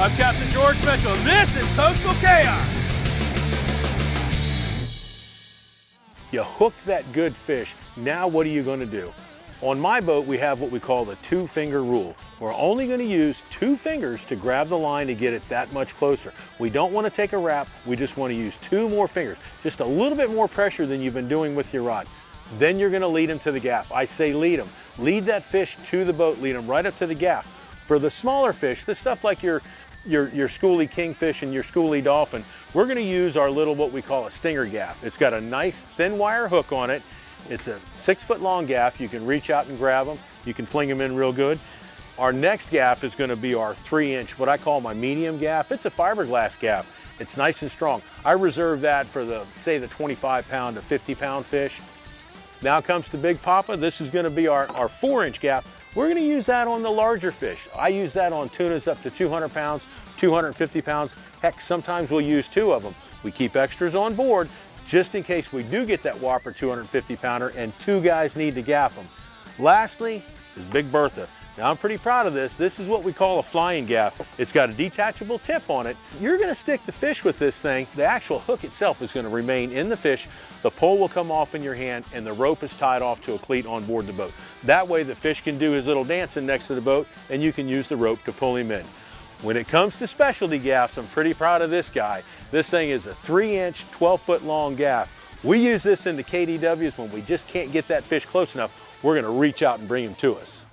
I'm Captain George Mitchell. This is Coastal Chaos. You hooked that good fish. Now what are you going to do? On my boat, we have what we call the 2-finger rule. We're only going to use 2 fingers to grab the line to get it that much closer. We don't want to take a wrap. We just want to use 2 more fingers. Just a little bit more pressure than you've been doing with your rod. Then you're going to lead them to the gaff. I say lead them. Lead that fish to the boat. Lead them right up to the gaff. For the smaller fish, the stuff like your schoolie kingfish and your schoolie dolphin, we're going to use our little what we call a stinger gaff. It's got a nice thin wire hook on it. It's a 6-foot long gaff. You can reach out and grab them. You can fling them in real good. Our next gaff is going to be our 3-inch, what I call my medium gaff. It's a fiberglass gaff. It's nice and strong. I reserve that for the 25-pound to 50-pound fish. Now comes to Big Papa. This is going to be our 4-inch gaff. We're going to use that on the larger fish. I use that on tunas up to 200 pounds, 250 pounds. Heck, sometimes we'll use 2 of them. We keep extras on board just in case we do get that whopper 250 pounder and 2 guys need to gaff them. Lastly is Big Bertha. Now I'm pretty proud of this. This is what we call a flying gaff. It's got a detachable tip on it. You're going to stick the fish with this thing. The actual hook itself is going to remain in the fish. The pole will come off in your hand and the rope is tied off to a cleat on board the boat. That way the fish can do his little dancing next to the boat and you can use the rope to pull him in. When it comes to specialty gaffs, I'm pretty proud of this guy. This thing is a 3-inch, 12-foot long gaff. We use this in the KDWs when we just can't get that fish close enough. We're going to reach out and bring him to us.